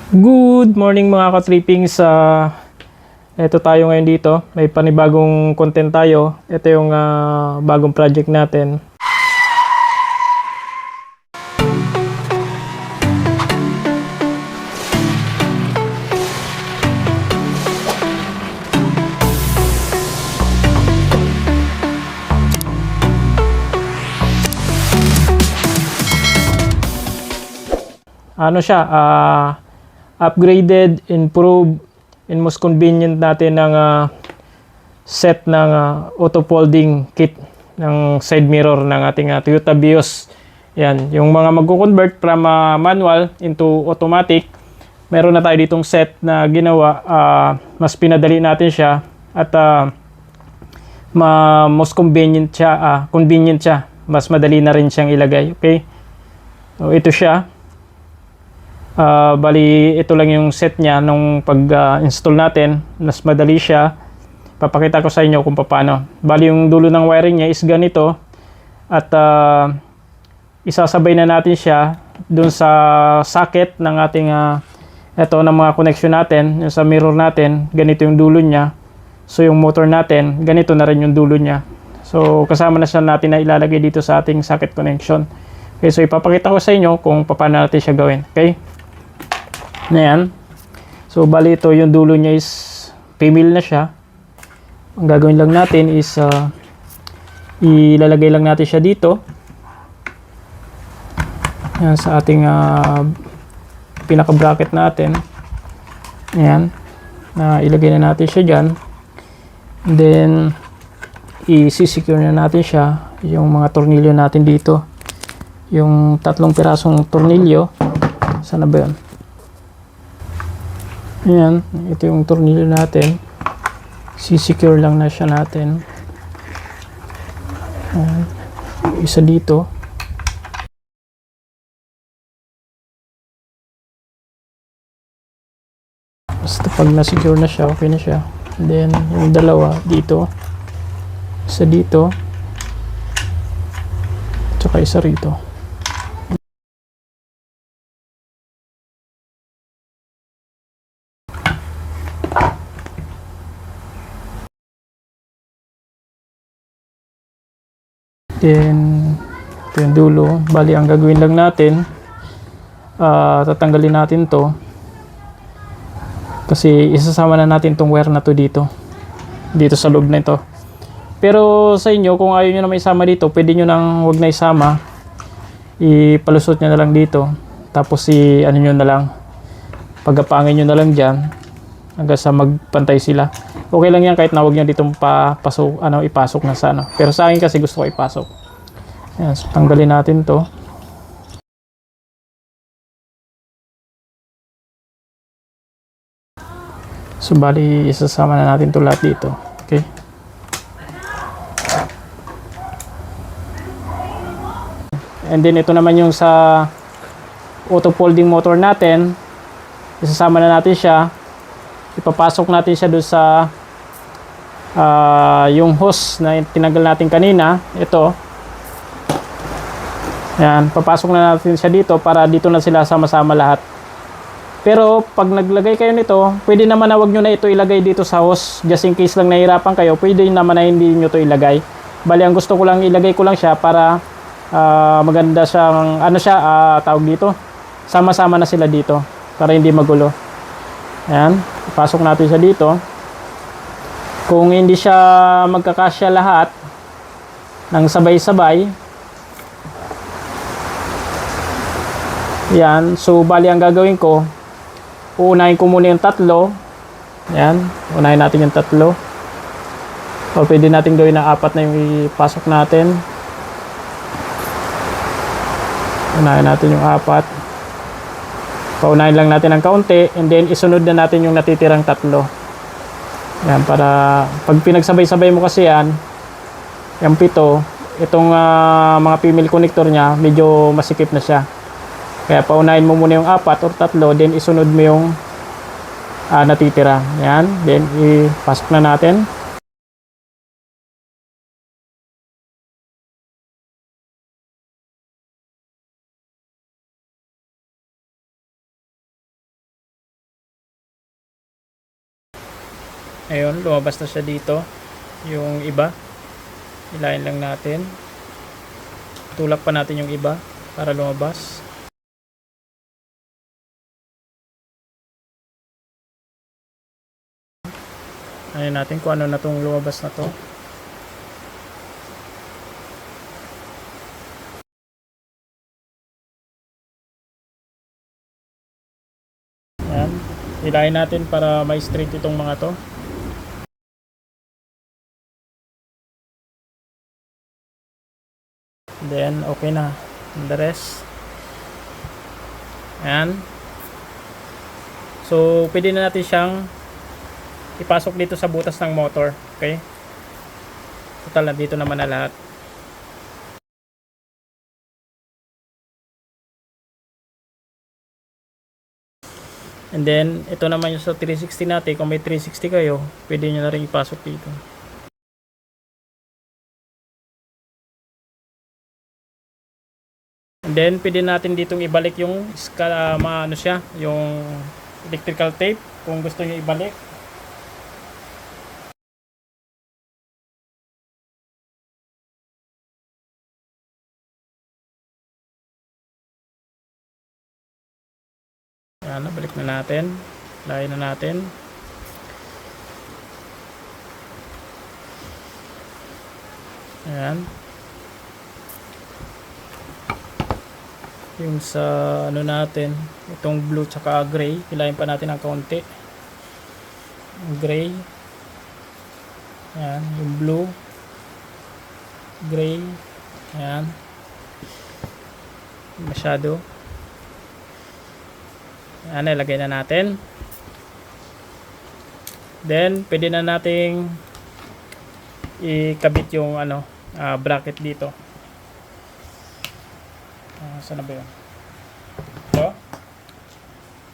Good morning mga ka-trippings. Ito tayo ngayon dito. May panibagong content tayo. Ito yung bagong project natin. Ano siya? Upgraded, improved, and most convenient natin ng set ng auto folding kit ng side mirror ng ating Toyota Vios. Yan, yung mga magko-convert from manual into automatic, meron na tayo ditong set na ginawa. Mas pinadali natin siya at most convenient siya, mas madali na rin siyang ilagay. Okay, so ito siya. Bali ito lang yung set niya nung pag-install natin. Mas madali siya. Papakita ko sa inyo kung paano. Bali yung dulo ng wiring niya is ganito. At isasabay na natin siya dun sa socket ng ating ito ng mga connection natin. Yung sa mirror natin, ganito yung dulo niya. So yung motor natin, ganito na rin yung dulo niya. So kasama na siya natin na ilalagay dito sa ating socket connection. Okay, so ipapakita ko sa inyo kung paano natin siya gawin. Okay, na yan. So bali ito yung dulo niya is female na siya. Ang gagawin lang natin is ilalagay lang natin siya dito. Yan, sa ating pinaka bracket natin. Ayan, ilagay na natin siya dyan. And then i-secure na natin siya. Yung mga tornilyo natin dito, yung 3 pirasong tornilyo. Sana ba yun? Ayan, ito yung tornilyo natin. Si-secure lang na siya natin. Ayan, isa dito. Basta pag na-secure na siya, okay na siya. And then, yung dalawa dito. Isa dito. Tsaka isa rito. Then, ito yung dulo. Bali, ang gagawin lang natin, tatanggalin natin to. Kasi isasama na natin tong wire na to dito. Dito sa loob na ito. Pero sa inyo, kung ayaw nyo na may isama dito, pwede nyo nang wag na isama. Ipalusot nyo na lang dito. Tapos ano nyo na lang. Pagapangin nyo na lang dyan. Hanggang sa magpantay sila. Okay lang yan kahit na wag nyo dito ipasok na sa ano. Pero sa akin kasi gusto ko ipasok. Ayan, so tanggalin natin to. So bali isasama na natin to lahat dito. Okay. And then ito naman yung sa auto folding motor natin. Isasama na natin siya. Ipapasok natin siya doon sa yung hose na tinanggal natin kanina. Ito. Yan, papasok na natin siya dito para dito na sila sama-sama lahat. Pero pag naglagay kayo nito, pwede naman na wag nyo na ito ilagay dito sa hose. Just in case lang nahihirapan kayo, pwede naman na hindi nyo to ilagay. Bali, ang gusto ko lang ilagay ko lang siya para maganda siyang tawag dito. Sama-sama na sila dito para hindi magulo. Ayan, ipasok natin siya dito. Kung hindi siya magkakasya lahat ng sabay-sabay, yan, so bali ang gagawin ko, uunahin ko muna yung 3. Yan, unahin natin yung 3. O pwede natin gawin na 4 na yung ipasok natin. Unahin natin yung 4. Paunahin lang natin ng kaunti and then isunod na natin yung natitirang 3. Yan, para pag pinagsabay-sabay mo kasi yan, yung 7, itong mga female connector niya, medyo masikip na siya. Kaya paunahin mo muna yung 4 or 3, then isunod mo yung natitira. Yan, then ipasok na natin. Ayun, lumabas na siya dito. Yung iba, ilayin lang natin. Tulak pa natin yung iba para lumabas. Ayun natin kung ano na tong lumabas na to. Ayan. Ilayin natin para may straight itong mga to. Then, okay na. And the rest. Ayan. So, pwede na natin siyang ipasok dito sa butas ng motor. Okay? Total, na dito naman na lahat. And then, ito naman yung sa 360 natin. Kung may 360 kayo, pwede nyo na rin ipasok dito. And then, pwede natin ditong ibalik yung ano siya, yung electrical tape kung gusto nyo ibalik. Ayan, balik na natin. Layan na natin. Ayan. Yung sa ano natin, itong blue tsaka gray, hilahin pa natin ng kaunti. Yung gray. Ayan, yung blue. Gray. Ayan. Masyado. Ayan, ilagay na natin. Then, pwede na nating ikabit yung ano, bracket dito. Saan na ba yun? Ito.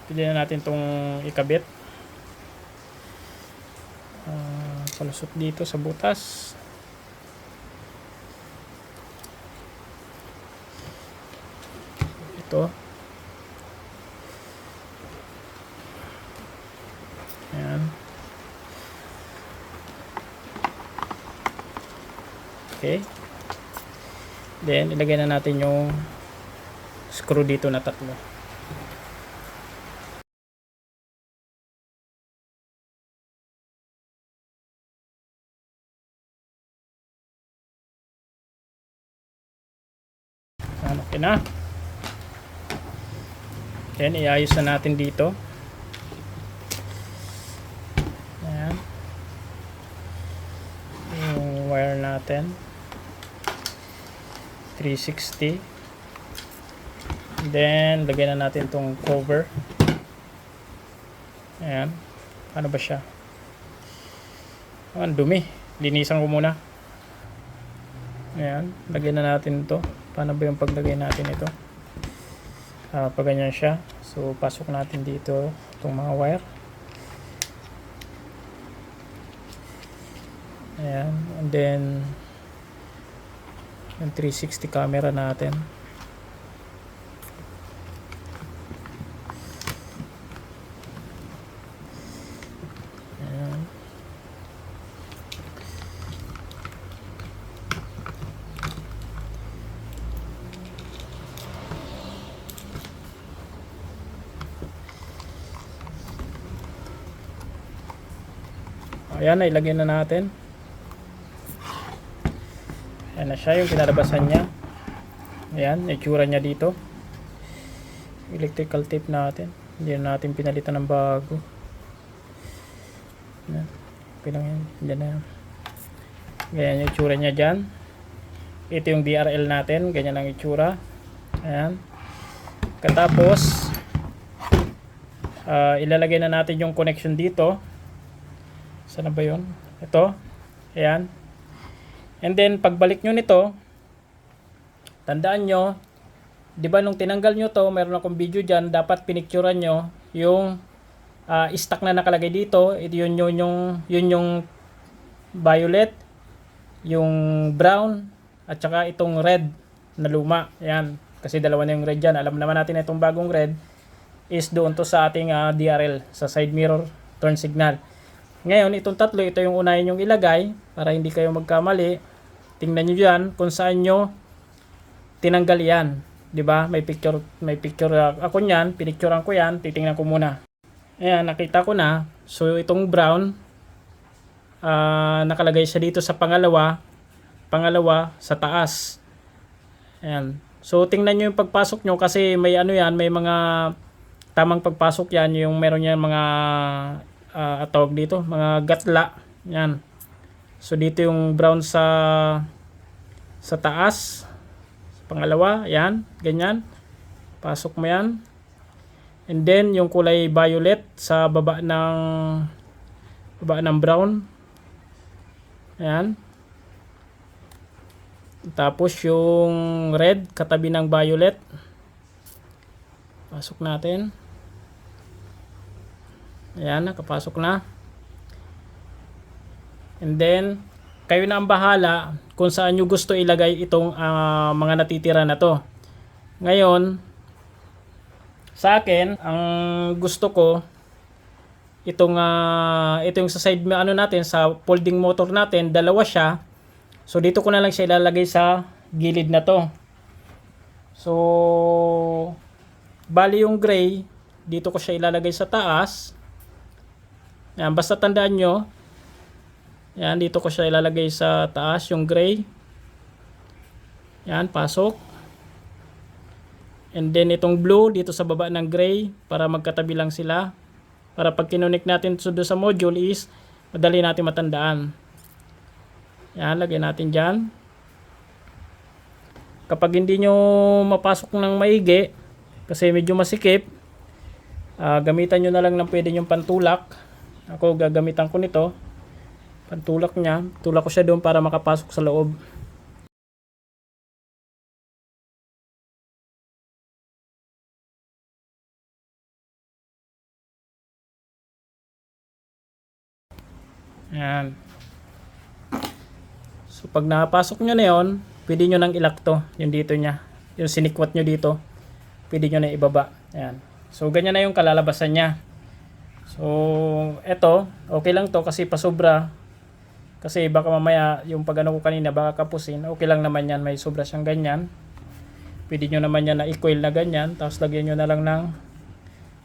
Pwede na natin itong ikabit. Palusot dito sa butas. Ito. Ayan. Okay. Then, ilagay na natin yung screw dito na tatlo. Okay na. Then, iayos na natin dito. Ayan. Yung wire natin. 360. Then, lagyan na natin tong cover. Ayan. Ano ba siya? Ang dumi. Linisan ko muna. Ayan. Lagyan na natin ito. Paano ba yung paglagay natin ito? Pag ganyan siya. So, pasok natin dito itong mga wire. Ayan. And then, yung 360 camera natin. Ayan, ilagay na natin. Ayan na siya, yung kinalabasan niya. Ayan, itsura niya dito. Electrical tape natin. Hindi na natin pinalitan ng bago. Ayan. Okay lang yan. Diyan na yan. Ganyan yung itsura niya dyan. Ito yung DRL natin. Ganyan ang itsura. Ayan. Katapos, ilalagay na natin yung connection dito. Saan na ba yun? Ito. Ayan. And then, pagbalik nyo nito, tandaan nyo, di ba nung tinanggal nyo to, meron akong video dyan, dapat pinicturean nyo yung stock na nakalagay dito. Ito yun yung violet, yung brown, at saka itong red na luma. Ayan. Kasi dalawa na yung red dyan. Alam naman natin na itong bagong red is doon to sa ating DRL, sa side mirror turn signal. Ngayon, itong tatlo, ito yung unahin yung ilagay para hindi kayo magkamali. Tingnan nyo dyan kung saan nyo tinanggal yan. 'Di ba? May picture ako niyan, pinicturean ko yan, titingnan ko muna. Ayan, nakita ko na. So itong brown, nakalagay siya dito sa pangalawa sa taas. Ayan. So tingnan niyo yung pagpasok nyo kasi may ano yan, may mga tamang pagpasok yan, yung meron yan mga tawag dito, mga gatla. Yan. So dito yung brown sa taas. Pangalawa, yan, ganyan. Pasok mo yan. And then, yung kulay violet sa baba ng brown. Ayan. Tapos, yung red, katabi ng violet. Pasok natin. Ayan, nakapasok na. And then, kayo na ang bahala kung saan nyo gusto ilagay itong mga natitira na to. Ngayon, sa akin, ang gusto ko, ito yung sa side natin, sa folding motor natin, dalawa siya. So, dito ko na lang siya ilalagay sa gilid na to. So, bali yung gray, dito ko siya ilalagay sa taas. Yan, basta tandaan nyo, yan, dito ko siya ilalagay sa taas, yung gray. Yan, pasok. And then, itong blue, dito sa baba ng gray, para magkatabi lang sila. Para pag kinunik natin sa module is, madali natin matandaan. Yan, lagyan natin dyan. Kapag hindi nyo mapasok ng maigi, kasi medyo masikip, gamitan nyo na lang ng pwede yung pantulak. Ako, gagamitan ko nito. Pantulak niya, tulak ko siya doon para makapasok sa loob. Ayan. So pag napasok nyo na yun, pwede nyo nang ilak to, yung dito niya. Yung sinikwat nyo dito, pwede nyo na ibaba. Ayan. So ganyan na yung kalalabasan niya. So eto, okay lang to kasi pasobra. Kasi baka mamaya yung pag ko kanina baka kapusin, okay lang naman yan, may sobra siyang ganyan. Pwede nyo naman yan na i-coil na ganyan, tapos lagyan nyo na lang ng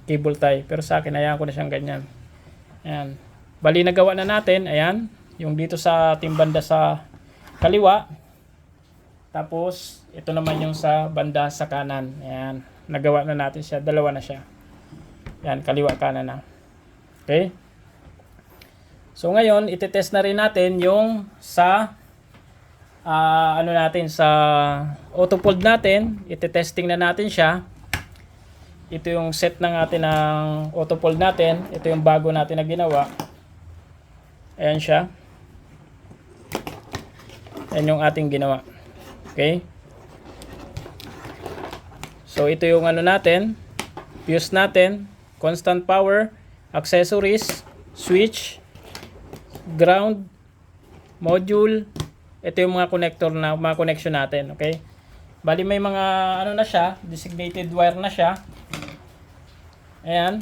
cable tie. Pero sa akin, ayan ko na siyang ganyan. Ayan. Bali nagawa na natin, ayan, yung dito sa ating banda sa kaliwa. Tapos, ito naman yung sa banda sa kanan. Ayan, nagawa na natin siya, dalawa na siya. Ayan, kaliwa kanan na. Okay. So ngayon, itetest na rin natin yung sa sa auto-fold natin. Itetesting na natin siya. Ito yung set ng atin ng auto-fold natin. Ito yung bago natin na ginawa. Ayan siya. Ayan yung ating ginawa. Okay. So ito yung natin. Fuse natin. Constant power. Accessories. Switch. Ground, module, ito yung mga connector na mga connection natin, okay? Bali may mga na siya, designated wire na siya. Ayan.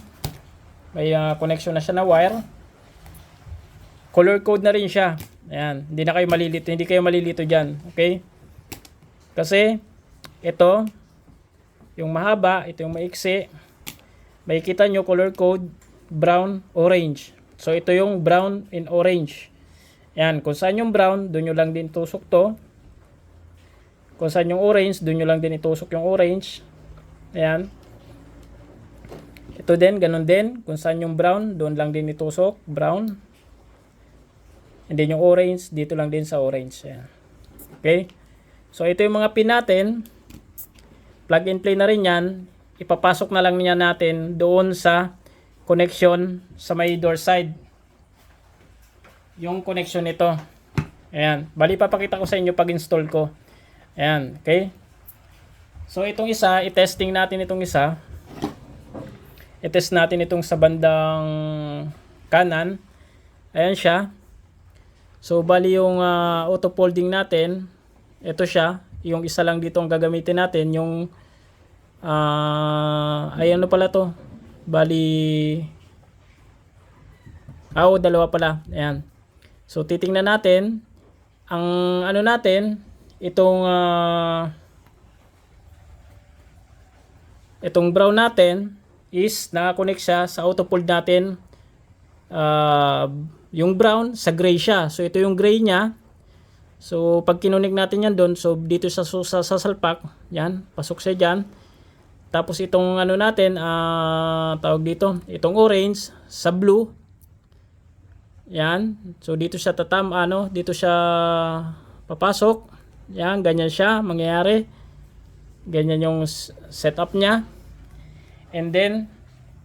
May connection na siya na wire. Color code na rin siya. Ayan, hindi kayo malilito diyan, okay? Kasi ito yung mahaba, ito yung maiksi. Makikita nyo color code brown, orange. So, ito yung brown and orange. Ayan, kung saan yung brown, doon nyo lang din tusok to. Kung saan yung orange, doon nyo lang din itusok yung orange. Ayan. Ito din, ganun din. Kung saan yung brown, doon lang din itusok, brown. And then yung orange, dito lang din sa orange. Ayan. Okay? So, ito yung mga pin natin. Plug and play na rin yan. Ipapasok na lang niya natin doon sa connection sa may door side. Yung connection nito. Ayan. Bali, papakita ko sa inyo pag install ko. Ayan. Okay. So, itong isa, i-testing natin itong isa. I-test natin itong sa bandang kanan. Ayan siya. So, bali yung auto folding natin. Ito siya. Yung isa lang dito ang gagamitin natin. Yung ay pala to. Bali Oo, dalawa pala. Ayan. So, titingnan natin. Ang ano natin, itong brown natin is nakakonect siya sa auto fold natin. Yung brown sa gray siya. So, ito yung gray niya. So, pag kinunik natin yan doon, so dito sa salpak, yan, pasok siya dyan. Tapos itong ano natin, tawag dito, itong orange sa blue. Yan. So dito siya dito siya papasok. Yan, ganyan siya mangyayari. Ganyan yung setup niya. And then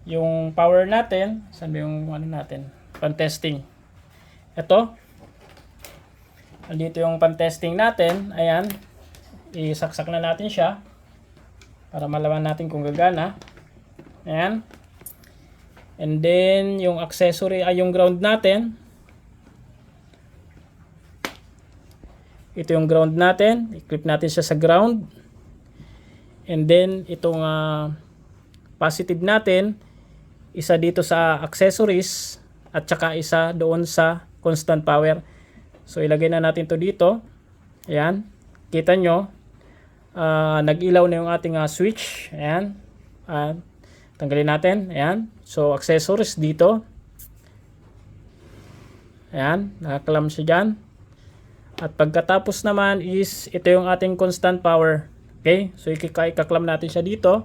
yung power natin, saan ba yung ano natin? Pan-testing. Ito. Dito yung pan-testing natin. Ayan. Isaksak na natin siya para malaman natin kung gagana. Ayan. And then yung accessory ay yung ground natin. Ito yung ground natin. I-clip natin siya sa ground. And then itong positive natin, isa dito sa accessories at saka isa doon sa constant power. So ilagay na natin to dito. Ayan. Kita nyo, nag-ilaw na yung ating switch. Ayan. Tanggalin natin. Ayan. So accessories dito. Ayan. Nakaklam siya dyan. At pagkatapos naman is ito yung ating constant power. Okay. So ikaklam natin siya dito.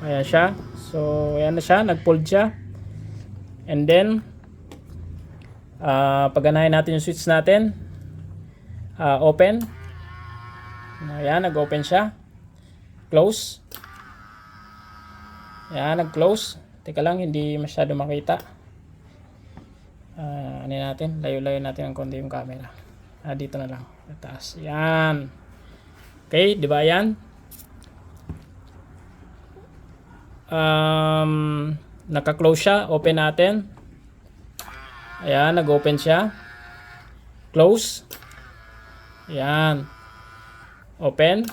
Ayan siya. So ayan na siya. Nag-fold siya. And then pagganahin natin yung switch natin. Open. Ayan. Nag-open siya. Close. Ayan. Nag-close. Teka lang. Hindi masyado makita. Ano natin? Layo-layo natin ang konti yung camera. Dito na lang. Taas. Ayan. Okay. Diba yan? Naka-close siya. Open natin. Ayan, nag-open siya. Close. Ayan. Open.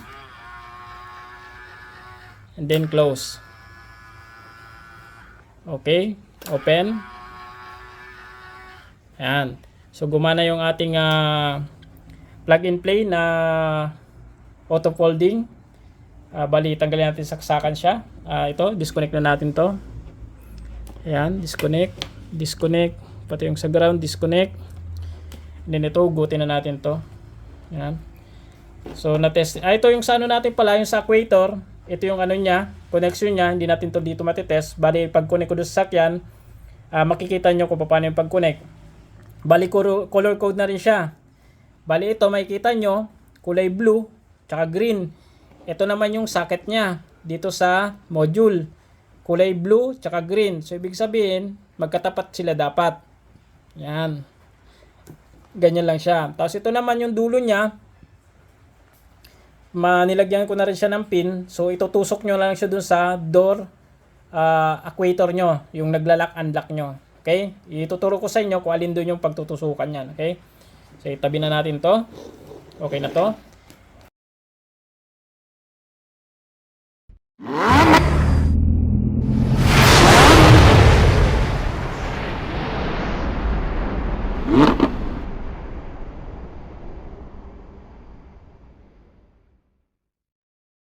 And then close. Okay. Open. Ayan. So, gumana yung ating plug and play na auto folding. Bali, tanggalin natin saksakan siya. Ito, disconnect na natin to. Ayan, disconnect. Disconnect. Pati yung sa ground, disconnect. And then ito, ugutin na natin to. Ayan. So, na-test. Ito yung sa ano natin pala, yung sa equator. Ito yung ano niya, connection niya. Hindi natin to dito matitest. Bali, pag-connect ko doon sa sakyan, makikita nyo kung paano yung pag-connect. Bali, color code na rin siya. Bali, ito, makikita nyo, kulay blue, tsaka green. Ito naman yung socket niya dito sa module. Kulay blue tsaka green. So, ibig sabihin, magkatapat sila dapat. Yan. Ganyan lang siya. Tapos, ito naman yung dulo niya. Nilagyan ko na rin siya ng pin. So, itutusok nyo lang siya dun sa door equator nyo. Yung naglalak-unlock nyo. Okay? Ituturo ko sa inyo kung alin dun yung pagtutusukan yan. Okay? So, itabi na natin to. Okay na to.